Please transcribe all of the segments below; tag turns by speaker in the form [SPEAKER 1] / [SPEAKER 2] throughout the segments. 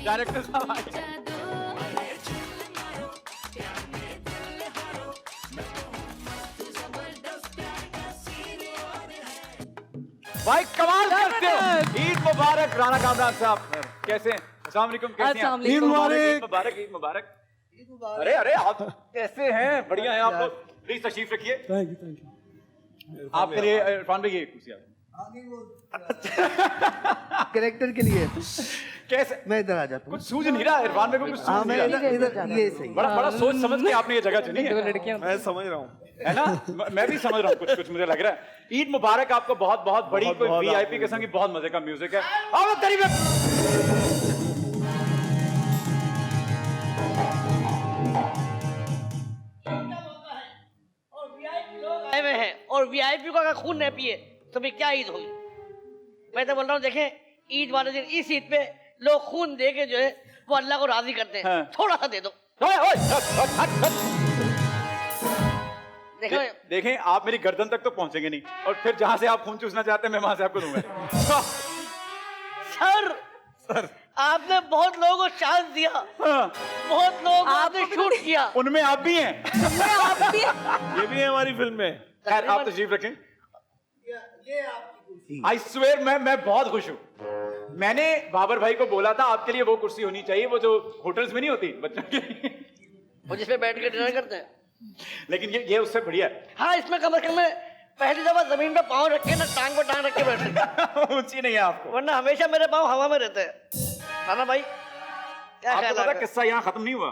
[SPEAKER 1] Director साहब आए। भाई कमाल करते हो। ईद मुबारक राणा कामरान साहब, कैसे हैं? अस्सलाम वालेकुम, कैसे हैं?
[SPEAKER 2] ईद मुबारक।
[SPEAKER 1] ईद मुबारक, ईद मुबारक। अरे अरे आप कैसे हैं? बढ़िया हैं आप लोग। प्लीज तशरीफ रखिए।
[SPEAKER 2] Thank you.
[SPEAKER 1] आपके लिए इरफान भाई ये कुर्सी
[SPEAKER 3] कैरेक्टर के लिए
[SPEAKER 1] कैसे?
[SPEAKER 3] मैं इधर आ जाता हूँ।
[SPEAKER 1] कुछ सूझ नहीं रहा इरफान भाई को, कुछ
[SPEAKER 3] हाँ
[SPEAKER 1] सूझ
[SPEAKER 3] मैं
[SPEAKER 1] नहीं रहा।
[SPEAKER 3] इधर ये सही।
[SPEAKER 1] बड़ा बड़ा सोच समझ के आपने ये जगह चुनी है।
[SPEAKER 2] मैं समझ रहा हूँ।
[SPEAKER 1] है ना? मैं भी समझ रहा हूँ, कुछ कुछ मुझे लग रहा है। ईद मुबारक आपको, बहुत बहुत बड़ी
[SPEAKER 2] बहुत
[SPEAKER 1] कोई
[SPEAKER 2] बहुत
[SPEAKER 1] वीआईपी
[SPEAKER 2] आपको
[SPEAKER 1] किस्म की बहुत मजे का म्यूजिक है। आओ तरीके
[SPEAKER 4] आए हुए हैं और वीआईपी को अगर खून नहीं पिए तो फिर क्या ईद होगी। मैं तो बोल रहा हूँ, देखें ईद वाले दिन इस ईद पे लोग खून दे के जो है वो अल्लाह को राजी करते हैं।
[SPEAKER 1] हाँ।
[SPEAKER 4] थोड़ा सा दे दो।
[SPEAKER 1] ओए, ओए, हट, हट, हट।
[SPEAKER 4] देखो
[SPEAKER 1] देखें आप मेरी गर्दन तक तो पहुंचेंगे नहीं, और फिर जहां से आप खून चूसना चाहते हैं मैं वहां से आपको दूंगा।
[SPEAKER 4] सर आपने बहुत लोगों को चांस दिया,
[SPEAKER 1] हाँ,
[SPEAKER 4] बहुत लोगों को आपने शूट किया।
[SPEAKER 1] उनमें आप भी हैं।
[SPEAKER 2] ये भी है हमारी फिल्म में।
[SPEAKER 1] खैर आप तशरीफ रखें। आई स्वेयर मैं बहुत खुश हूँ। मैंने बाबर भाई को बोला था आपके लिए वो कुर्सी होनी चाहिए, वो जो होटल्स में नहीं होती बच्चों के लिए,
[SPEAKER 4] वो जिसपे बैठ के डिनर करते हैं।
[SPEAKER 1] लेकिन ये उससे बढ़िया है।
[SPEAKER 4] हाँ, इसमें कम से कम मैं पहली दफा जमीन पे पाँव रख के ना टांग पे टांग रख के बैठे,
[SPEAKER 1] ऊंची नहीं है आपको,
[SPEAKER 4] वरना हमेशा मेरे पाँव हवा में रहते हैं। है ना भाई? क्या
[SPEAKER 1] आपको
[SPEAKER 4] ख्याल
[SPEAKER 1] पता
[SPEAKER 4] है?
[SPEAKER 1] किस्सा यहाँ खत्म नहीं हुआ,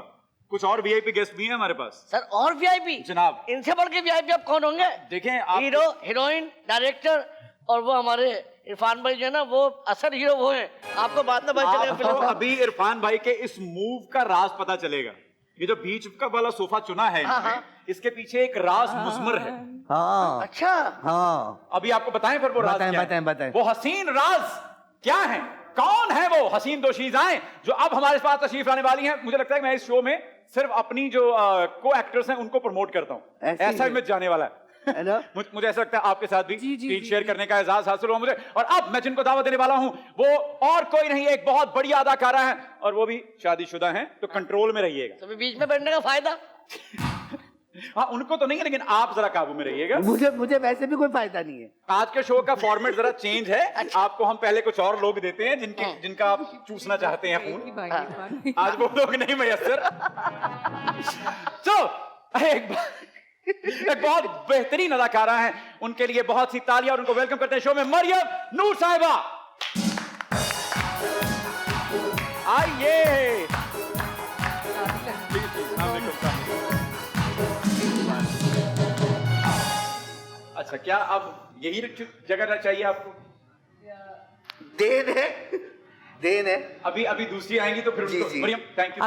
[SPEAKER 1] कुछ और वीआईपी गेस्ट भी हैं हमारे पास।
[SPEAKER 4] सर और वीआईपी
[SPEAKER 1] जनाब
[SPEAKER 4] इनसे बढ़ के वीआईपी आप कौन होंगे?
[SPEAKER 1] देखें आप,
[SPEAKER 4] हीरो, हीरोइन, डायरेक्टर और वो हमारे इरफान भाई जो है ना, वो असल हीरो वो हैं। आपको बाद में पता चलेगा
[SPEAKER 1] आपको
[SPEAKER 4] फिल्म में।
[SPEAKER 1] अभी इरफान भाई के इस मूव का राज पता चलेगा। ये जो बीच का वाला सोफा चुना है
[SPEAKER 4] हाँ,
[SPEAKER 1] इन्होंने,
[SPEAKER 4] हाँ।
[SPEAKER 1] इसके पीछे एक राज मुज़मर है।
[SPEAKER 3] हाँ
[SPEAKER 4] अच्छा,
[SPEAKER 3] हाँ
[SPEAKER 1] अभी आपको बताएं फिर वो राज
[SPEAKER 3] बताएं,
[SPEAKER 1] क्या
[SPEAKER 3] बताएं,
[SPEAKER 1] है?
[SPEAKER 3] बताएं।
[SPEAKER 1] वो हसीन राज क्या है? कौन है वो हसीन दोशीज़ाएं जो अब हमारे पास तशरीफ लाने वाली हैं? मुझे लगता है कि मैं इस शो में सिर्फ अपनी जो को एक्टर्स हैं उनको प्रमोट करता हूँ,
[SPEAKER 3] ऐसे
[SPEAKER 1] ऐसा
[SPEAKER 3] ही
[SPEAKER 1] इमेज जाने वाला है।
[SPEAKER 3] है ना?
[SPEAKER 1] मुझे ऐसा लगता है आपके साथ भी स्क्रीन शेयर करने का एजाज हासिल हुआ मुझे। और अब मैं जिनको दावत देने वाला हूं वो और कोई नहीं, एक बहुत बड़ी अदाकारा है और वो भी शादीशुदा हैं, तो कंट्रोल में रहिएगा।
[SPEAKER 4] तो फिर बीच में बैठने का फायदा?
[SPEAKER 1] हाँ उनको तो नहीं है, लेकिन आप जरा काबू में रहिएगा।
[SPEAKER 3] मुझे वैसे भी कोई फायदा नहीं है।
[SPEAKER 1] आज के शो का फॉर्मेट जरा चेंज है। आपको हम पहले कुछ और लोग देते हैं जिनका आप चूसना चाहते हैं खून। आज वो लोग नहीं मयसर। तो एक बहुत बेहतरीन अदाकारा हैं, उनके लिए बहुत सी तालियां और उनको वेलकम करते हैं शो में। मरियम नूर साहिबा आइए। अच्छा, क्या अब यही जगह चाहिए आपको?
[SPEAKER 3] देन है।
[SPEAKER 1] अभी दूसरी आएंगी तो फिर
[SPEAKER 3] जी,
[SPEAKER 1] उनको।
[SPEAKER 3] जी।
[SPEAKER 1] Mariam thank you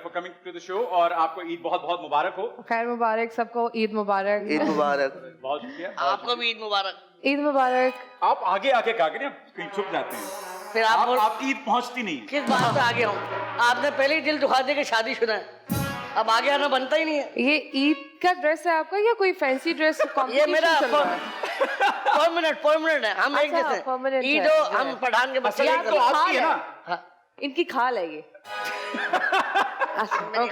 [SPEAKER 1] for coming to the show, और आपको ईद बहुत बहुत मुबारक हो।
[SPEAKER 5] खैर मुबारक सबको, ईद मुबारक।
[SPEAKER 3] ईद मुबारक।
[SPEAKER 1] बहुत शुक्रिया।
[SPEAKER 4] आपको भी ईद मुबारक।
[SPEAKER 5] ईद मुबारक।
[SPEAKER 1] आप आगे आके कहा करें, आप कहीं छुप जाते हैं।
[SPEAKER 4] फिर आप
[SPEAKER 1] आपकी ईद पहुंचती नहीं।
[SPEAKER 4] किस बात पे आगे हूँ? आपने पहले ही दिल दुखा दिया कि शादीशुदा है, अब आगे आना बनता ही नहीं है।
[SPEAKER 5] ये ईद का ड्रेस है आपका या कोई फैंसी ड्रेस?
[SPEAKER 4] ये मेरा परमानेंट है, हम एक
[SPEAKER 5] अच्छा,
[SPEAKER 4] जैसे
[SPEAKER 5] permanent
[SPEAKER 4] ईद
[SPEAKER 5] है,
[SPEAKER 4] हो, हम पठान के बच्चे
[SPEAKER 1] असल
[SPEAKER 4] एक
[SPEAKER 1] तो
[SPEAKER 4] जैसे।
[SPEAKER 1] आपकी है ना।
[SPEAKER 4] हाँ।
[SPEAKER 5] इनकी खाल है ये।
[SPEAKER 4] मेरी